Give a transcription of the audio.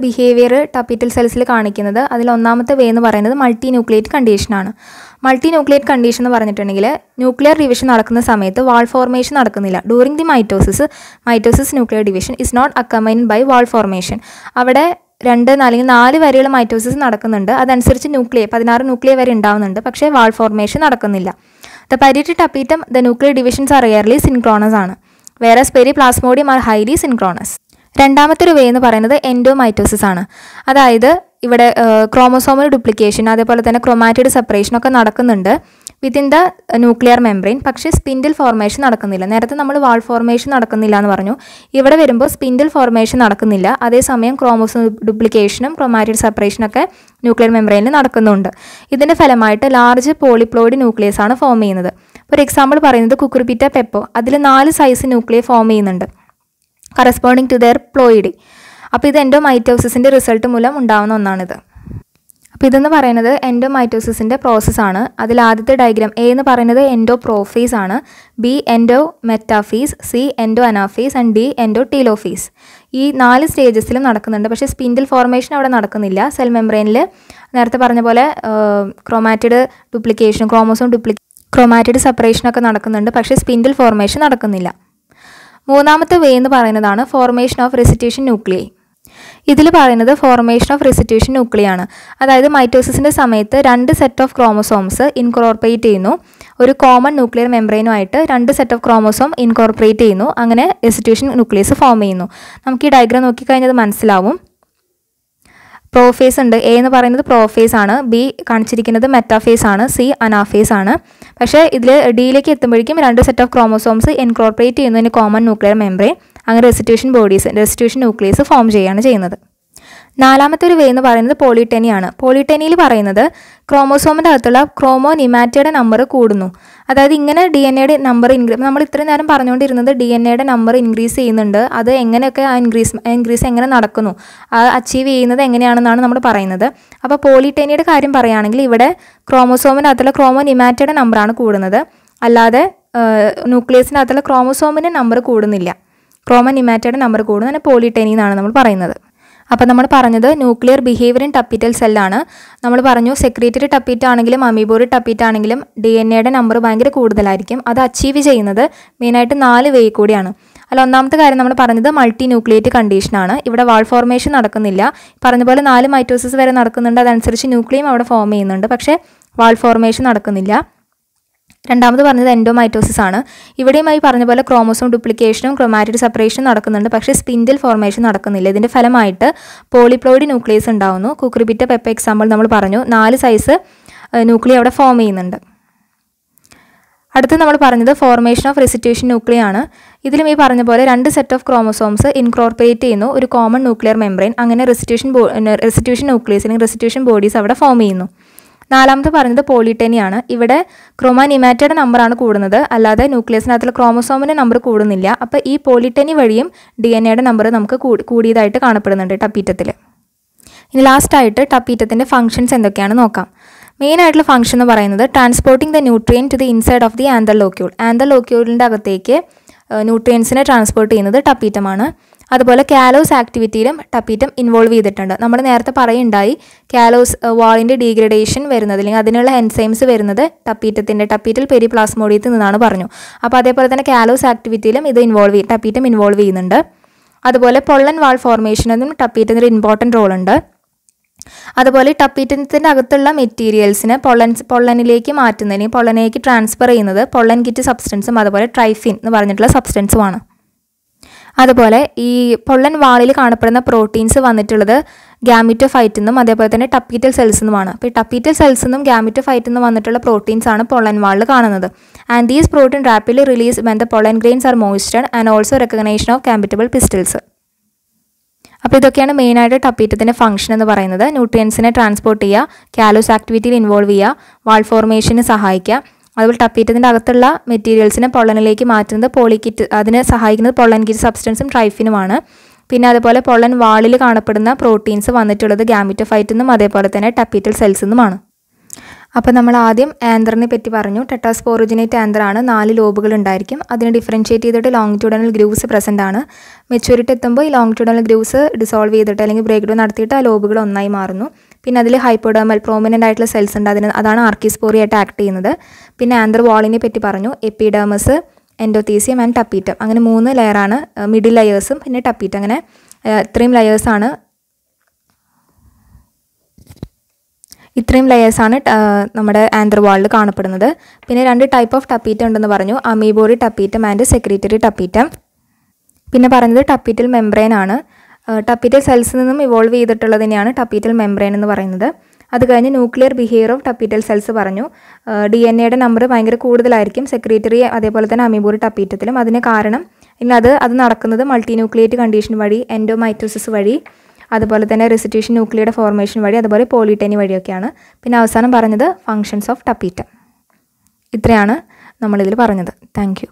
Behaviour ടപ്പീറ്റൽ സെൽസിൽ കാണിക്കുന്നത് അതിൽ ഒന്നാമത്തെ വേ എന്ന് പറയുന്നത് മൾട്ടി ന്യൂക്ലിയേറ്റ് കണ്ടീഷനാണ്. മൾട്ടി ന്യൂക്ലിയേറ്റ് കണ്ടീഷൻ എന്ന് പറഞ്ഞിട്ടുണ്ടെങ്കിൽ ന്യൂക്ലിയർ ഡിവിഷൻ നടക്കുന്ന സമയത്ത് വാൾ ഫോർമേഷൻ നടക്കുന്നില്ല. During the mitosis nuclear division is not accompanied by wall formation. അവിടെ 2 അല്ലെങ്കിൽ 4 വരെയുള്ള മൈറ്റോസിസ് നടക്കുന്നുണ്ട്. അതനുസരിച്ച് 16 ന്യൂക്ലിയർ വരെ ഉണ്ടാവുന്നുണ്ട്. പക്ഷേ വാൾ ഫോർമേഷൻ നടക്കുന്നില്ല. The parietal tapetum the nuclear divisions are rarely synchronous ആണ്. Whereas periplasmodium are highly synchronous. രണ്ടാമത്തെ ഒരു വേ എന്ന് പറയുന്നത് എൻഡോമൈറ്റോസിസ് ആണ്. അതായത് ഇവിടെ ക്രോമോസോമൽ ഡ്യൂപ്ലിക്കേഷൻ അതേപോലെ തന്നെ ക്രോമാറ്റിഡ് സെപ്പറേഷൻ ഒക്കെ നടക്കുന്നുണ്ട് വിത്തിൻ ദ ന്യൂക്ലിയർ മെംബ്രെയിൻ. പക്ഷേ സ്പിൻഡിൽ ഫോർമേഷൻ നടക്കുന്നില്ല. നേരത്തെ നമ്മൾ വാൾ ഫോർമേഷൻ നടക്കുന്നില്ല എന്ന് പറഞ്ഞു. ഇവിടെ വരുമ്പോൾ സ്പിൻഡിൽ ഫോർമേഷൻ നടക്കുന്നില്ല. അതേസമയം ക്രോമോസോം ഡ്യൂപ്ലിക്കേഷനും ക്രോമാറ്റിഡ് സെപ്പറേഷനൊക്കെ ന്യൂക്ലിയർ മെംബ്രെയിനിൽ നടക്കുന്നുണ്ട്. ഇതിൻ്റെ ഫലമായിട്ട് ലാർജ് പോളിപ്ലോയിഡ് ന്യൂക്ലിയസ് ആണ് ഫോം ചെയ്യുന്നത്. ഒരു എക്സാമ്പിൾ പറയുന്നത് കുക്കുറുപിറ്റ പെപ്പോ. അതിൽ 4 സൈസ് ന്യൂക്ലിയർ ഫോം ചെയ്യുന്നുണ്ട് കറസ്പോണ്ടിങ് ടു ദെയർ പ്ലോയിഡി. അപ്പോൾ ഇത് എൻഡോമൈറ്റോസിസിൻ്റെ റിസൾട്ട് മൂലം ഉണ്ടാകുന്ന ഒന്നാണിത്. അപ്പോൾ ഇതെന്ന് പറയുന്നത് എൻഡോമൈറ്റോസിസിൻ്റെ പ്രോസസ്സാണ്. അതിൽ ആദ്യത്തെ ഡയഗ്രാം എ എന്ന് പറയുന്നത് എൻഡോപ്രോഫേസ് ആണ്, B endo metaphase, C endo anaphase and D endo telophase. ഈ 4 സ്റ്റേജസിലും നടക്കുന്നുണ്ട്. പക്ഷേ സ്പിൻഡിൽ ഫോർമേഷൻ അവിടെ നടക്കുന്നില്ല. സെൽ മെംബ്രെയിനിൽ നേരത്തെ പറഞ്ഞ പോലെ ക്രോമാറ്റിഡ് ഡ്യൂപ്ലിക്കേഷൻ ക്രോമാറ്റിഡ് സെപ്പറേഷനൊക്കെ നടക്കുന്നുണ്ട്. പക്ഷേ സ്പിൻഡിൽ ഫോർമേഷൻ നടക്കുന്നില്ല. മൂന്നാമത്തെ വേ എന്ന് പറയുന്നതാണ് ഫോർമേഷൻ ഓഫ് റെസിറ്റ്യൂഷൻ ന്യൂക്ലിയൈ. ഇതിൽ പറയുന്നത് ഫോർമേഷൻ ഓഫ് റെസിറ്റ്യൂഷൻ ന്യൂക്ലിയൈ ആണ്. അതായത് മൈറ്റോസിസിൻ്റെ സമയത്ത് 2 സെറ്റ് ഓഫ് ക്രോമോസോംസ് ഇൻകോർപ്പറേറ്റ് ചെയ്യുന്നു. ഒരു കോമൺ ന്യൂക്ലിയർ മെംബ്രെയിനുമായിട്ട് 2 സെറ്റ് ഓഫ് ക്രോമോസോം ഇൻകോർപ്പറേറ്റ് ചെയ്യുന്നു. അങ്ങനെ റെസിറ്റ്യൂഷൻ ന്യൂക്ലിയസ് ഫോം ചെയ്യുന്നു. നമുക്ക് ഈ ഡയഗ്രാം നോക്കിക്കഴിഞ്ഞാൽ അത് മനസ്സിലാവും. പ്രോഫേസ് ഉണ്ട്. എ എന്ന് പറയുന്നത് പ്രോഫേസ് ആണ്, ബി കാണിച്ചിരിക്കുന്നത് മെറ്റാഫേസ് ആണ്, സി അനാഫേസ് ആണ്. പക്ഷേ ഇതിൽ ഡിയിലേക്ക് എത്തുമ്പോഴേക്കും 2 സെറ്റ് ഓഫ് ക്രോമോസോംസ് ഇൻകോർപ്പറേറ്റ് ചെയ്യുന്നതിന് കോമൺ ന്യൂക്ലിയർ മെംബ്രെയിൻ അങ്ങനെ റെസിറ്റ്യൂഷൻ ന്യൂക്ലിയസ് ഫോം ചെയ്യുകയാണ് ചെയ്യുന്നത്. നാലാമത്തെ ഒരു വേ എന്ന് പറയുന്നത് പോളിടെനിയാണ്. പോളിടെനിയിൽ പറയുന്നത് ക്രോമോസോമിൻ്റെ അകത്തുള്ള ക്രോമോനിമാറ്റയുടെ നമ്പർ കൂടുന്നു. അതായത് ഇങ്ങനെ DNA നമ്പർ നമ്മൾ ഇത്രയും നേരം പറഞ്ഞുകൊണ്ടിരുന്നത് DNA നമ്പർ ഇൻക്രീസ് ചെയ്യുന്നുണ്ട്. അത് എങ്ങനെയൊക്കെ ആ ഇൻക്രീസ് എങ്ങനെ നടക്കുന്നു, അത് അച്ചീവ് ചെയ്യുന്നത് എങ്ങനെയാണെന്നാണ് നമ്മൾ പറയുന്നത്. അപ്പോൾ പോളിടെനിയുടെ കാര്യം പറയുകയാണെങ്കിൽ ഇവിടെ ക്രോമോസോമിൻ്റെ അകത്തുള്ള ക്രോമോനിമാറ്റയുടെ നമ്പറാണ് കൂടുന്നത്. അല്ലാതെ ന്യൂക്ലിയസിൻ്റെ ക്രോമോസോമിൻ്റെ നമ്പർ കൂടുന്നില്ല. ക്രോമോനിമാറ്റയുടെ നമ്പർ കൂടുന്നു. അങ്ങനെ പോളിടെനി എന്നാണ് നമ്മൾ പറയുന്നത്. അപ്പോൾ നമ്മൾ പറഞ്ഞത് ന്യൂക്ലിയർ ബിഹേവിയർ ഇൻ ടപ്പീറ്റൽ സെല്ലാണ്. നമ്മൾ പറഞ്ഞു സെക്രീറ്ററി ടപ്പീറ്റ് ആണെങ്കിലും അമീബോറി ടപ്പീറ്റ് ആണെങ്കിലും DNA നമ്പർ ഭയങ്കര കൂടുതലായിരിക്കും. അത് അച്ചീവ് ചെയ്യുന്നത് മെയിനായിട്ട് 4 വേ കൂടിയാണ്. അല്ല, ഒന്നാമത്തെ കാര്യം നമ്മൾ പറഞ്ഞത് മൾട്ടി ന്യൂക്ലിയേറ്റ് കണ്ടീഷനാണ്. ഇവിടെ വാൾ ഫോർമേഷൻ നടക്കുന്നില്ല. പറഞ്ഞ പോലെ 4 മൈറ്റോസിസ് വരെ നടക്കുന്നുണ്ട്. അതനുസരിച്ച് ന്യൂക്ലിയം അവിടെ ഫോം ചെയ്യുന്നുണ്ട്. പക്ഷേ വാൾ ഫോർമേഷൻ നടക്കുന്നില്ല. രണ്ടാമത് പറഞ്ഞത് എൻഡോമൈറ്റോസിസ് ആണ്. ഇവിടെയുമായി പറഞ്ഞ പോലെ ക്രോമോസോം ഡ്യൂപ്ലിക്കേഷനും ക്രോമാറ്റിഡ് സെപ്പറേഷനും നടക്കുന്നുണ്ട്. പക്ഷേ സ്പിൻഡിൽ ഫോർമേഷൻ നടക്കുന്നില്ല. ഇതിൻ്റെ ഫലമായിട്ട് പോളിപ്ലോയിഡ് ന്യൂക്ലിയസ് ഉണ്ടാവുന്നു. കുക്കുറുപിറ്റ പെപ്പ എക്സാമ്പിൾ നമ്മൾ പറഞ്ഞു. 4 സൈസ് ന്യൂക്ലിയ അവിടെ ഫോം ചെയ്യുന്നുണ്ട്. അടുത്ത് നമ്മൾ പറഞ്ഞത് ഫോർമേഷൻ ഓഫ് റെസിറ്റ്യൂഷൻ ന്യൂക്ലിയ ആണ്. ഇതിലും ഈ പറഞ്ഞ പോലെ 2 സെറ്റ് ഓഫ് ക്രോമോസോംസ് ഇൻകോർപ്പറേറ്റ് ചെയ്യുന്നു ഒരു കോമൺ ന്യൂക്ലിയർ മെംബ്രെയിൻ. അങ്ങനെ റെസിറ്റ്യൂഷൻ ന്യൂക്ലിയസ് അല്ലെങ്കിൽ റെസിറ്റ്യൂഷൻ ബോഡീസ് അവിടെ ഫോം ചെയ്യുന്നു. നാലാമത് പറഞ്ഞത് പോളിടെനിയാണ്. ഇവിടെ ക്രോമോനിമാറ്റയുടെ നമ്പറാണ് കൂടുന്നത്. അല്ലാതെ ന്യൂക്ലിയസിനകത്തുള്ള ക്രോമോസോമിൻ്റെ നമ്പർ കൂടുന്നില്ല. അപ്പോൾ ഈ പോളിടെനി വഴിയും DNA നമ്പർ നമുക്ക് കൂടിയതായിട്ട് കാണപ്പെടുന്നുണ്ട് ടപ്പീറ്റത്തിൽ. ഇനി ലാസ്റ്റായിട്ട് ടപ്പീറ്റത്തിൻ്റെ ഫംഗ്ഷൻസ് എന്തൊക്കെയാണ് നോക്കാം. മെയിനായിട്ടുള്ള ഫംഗ്ഷൻ എന്ന് പറയുന്നത് transporting the nutrient to the inside of the anther locule. Anther ലോക്യൂളിൻ്റെ അകത്തേക്ക് ന്യൂട്രിയൻസിനെ ട്രാൻസ്പോർട്ട് ചെയ്യുന്നത് ടപ്പീറ്റമാണ്. അതുപോലെ കാലോസ് ആക്ടിവിറ്റിയിലും ടപ്പീറ്റം ഇൻവോൾവ് ചെയ്തിട്ടുണ്ട്. നമ്മൾ നേരത്തെ പറയുണ്ടായി കാലോസ് വാളിൻ്റെ ഡീഗ്രഡേഷൻ വരുന്നത് അല്ലെങ്കിൽ അതിനുള്ള എൻസൈംസ് വരുന്നത് ടപ്പീറ്റൽ പെരിപ്ലാസ്മോഡിയത്തിൽ നിന്നാണ് പറഞ്ഞു. അപ്പോൾ അതേപോലെ തന്നെ കാലോസ് ആക്ടിവിറ്റിയിലും ടപ്പീറ്റം ഇൻവോൾവ് ചെയ്യുന്നുണ്ട്. അതുപോലെ പൊള്ളൻ വാൾ ഫോർമേഷനും ടപ്പീറ്റത്തിന് ഒരു ഇമ്പോർട്ടൻറ്റ് റോളുണ്ട്. അതുപോലെ ടപ്പീറ്റത്തിൻ്റെ അകത്തുള്ള മെറ്റീരിയൽസിനെ പൊള്ളനിലേക്ക് മാറ്റുന്നതിന് പൊള്ളനിലേക്ക് ട്രാൻസ്ഫർ ചെയ്യുന്നത് പൊള്ളൻ കിറ്റ് സബ്സ്റ്റൻസും അതുപോലെ ട്രൈഫിൻ എന്ന് പറഞ്ഞിട്ടുള്ള സബ്സ്റ്റൻസുമാണ്. അതുപോലെ ഈ പൊള്ളൻ വാളിൽ കാണപ്പെടുന്ന പ്രോട്ടീൻസ് വന്നിട്ടുള്ളത് ഗാമിറ്റോഫൈറ്റിൽ നിന്നും അതേപോലെ തന്നെ ടപ്പീറ്റൽ സെൽസിൽ നിന്നുമാണ്. അപ്പോൾ ഈ ടപ്പീറ്റൽ സെൽസിൽ നിന്നും ഗാമിറ്റോഫൈറ്റിൽ നിന്നും വന്നിട്ടുള്ള പ്രോട്ടീൻസ് ആണ് പൊള്ളൻ വാളിൽ കാണുന്നത്. And these protein rapidly release when the pollen grains are moisted and also recognition of compatible pistils. അപ്പോൾ ഇതൊക്കെയാണ് മെയിനായിട്ട് ടപ്പീറ്റത്തിൻ്റെ ഫംഗ്ഷൻ എന്ന് പറയുന്നത്. ന്യൂട്രിയൻസിനെ ട്രാൻസ്പോർട്ട് ചെയ്യുക, കാലോസ് ആക്ടിവിറ്റിയിൽ ഇൻവോൾവ് ചെയ്യുക, വാൾ ഫോർമേഷന് സഹായിക്കുക. അതുപോലെ ടപ്പീറ്റത്തിൻ്റെ അകത്തുള്ള മെറ്റീരിയൽസിനെ പൊള്ളനിലേക്ക് മാറ്റുന്നത് അതിനെ സഹായിക്കുന്നത് പൊള്ളൻ കിറ്റ് സബ്സ്റ്റൻസും ട്രൈഫിനുമാണ്. പിന്നെ അതുപോലെ പൊള്ളൻ വാളിൽ കാണപ്പെടുന്ന പ്രോട്ടീൻസ് വന്നിട്ടുള്ളത് ഗാമിറ്റോഫൈറ്റിൽ നിന്നും അതേപോലെ തന്നെ ടപ്പീറ്റൽ സെൽസിൽ നിന്നുമാണ്. അപ്പോൾ നമ്മൾ ആദ്യം ആന്ത്രിനെ പറ്റി പറഞ്ഞു. ടെട്രാസ്പോറിജിനേറ്റ് ആന്ത്രാണ്, 4 ലോബുകൾ ഉണ്ടായിരിക്കും. അതിനെ ഡിഫറൻഷ്യേറ്റ് ചെയ്തിട്ട് ലോങ്ങിറ്റ്യൂഡനൽ ഗ്രൂവ്സ് പ്രസൻ്റ് ആണ്. മെച്യൂരിറ്റി എത്തുമ്പോൾ ഈ ലോങ്ങിറ്റ്യൂഡനൽ ഗ്രൂവ്സ് ഡിസോൾവ് ചെയ്തിട്ട് അല്ലെങ്കിൽ ബ്രേക്ക് ഡൗൺ നടത്തിയിട്ട് ആ ലോബുകൾ ഒന്നായി മാറുന്നു. പിന്നെ അതിൽ ഹൈപ്പോഡെർമൽ പ്രോമിനൻ്റ് ആയിട്ടുള്ള സെൽസ് ഉണ്ട്, അതാണ് ആർക്കിസ്പോറിയായിട്ട് ആക്ട് ചെയ്യുന്നത്. പിന്നെ ആന്ത്ര് വാളിനെ പറ്റി പറഞ്ഞു. എപ്പിഡെർമസ്, എൻഡോത്തീസിയം ആൻഡ് ടപ്പീറ്റം, അങ്ങനെ 3 ലെയറാണ്. മിഡിൽ ലെയേഴ്സും പിന്നെ ടപ്പീറ്റം, അങ്ങനെ ഇത്രയും ലെയേഴ്സാണ് നമ്മുടെ ആന്ത്ര് വാളിൽ കാണപ്പെടുന്നത്. പിന്നെ 2 ടൈപ്പ് ഓഫ് ടപ്പീറ്റം ഉണ്ടെന്ന് പറഞ്ഞു. അമീബോറി ടപ്പീറ്റം ആൻഡ് സെക്രീറ്ററി ടപ്പീറ്റം. പിന്നെ പറഞ്ഞത് ടപ്പീറ്റൽ മെംബ്രെയിൻ ആണ്. ടപ്പീറ്റൽ സെൽസിൽ നിന്നും ഇവോൾവ് ചെയ്തിട്ടുള്ളതിനെയാണ് ടപ്പീറ്റൽ മെംബ്രെയിൻ എന്ന് പറയുന്നത്. അത് കഴിഞ്ഞ് ന്യൂക്ലിയർ ബിഹേവിയർ ഓഫ് ടപ്പീറ്റൽ സെൽസ് പറഞ്ഞു. DNA നമ്പർ ഭയങ്കര കൂടുതലായിരിക്കും സെക്രീറ്ററി അതേപോലെ തന്നെ അമീബോറി ടപ്പീറ്റത്തിലും. അതിന് കാരണം അത് നടക്കുന്നത് മൾട്ടിന്യൂക്ലിയേറ്റ് കണ്ടീഷൻ വഴി, എൻഡോമൈറ്റോസിസ് വഴി, അതുപോലെ തന്നെ റെസിറ്റ്യൂഷൻ ന്യൂക്ലിയയുടെ ഫോർമേഷൻ വഴി, അതുപോലെ പോളിറ്റനി വഴിയൊക്കെയാണ്. പിന്നെ അവസാനം പറഞ്ഞത് ഫങ്ഷൻസ് ഓഫ് ടപ്പീറ്റം. ഇത്രയാണ് നമ്മളിതിൽ പറഞ്ഞത്. Thank you.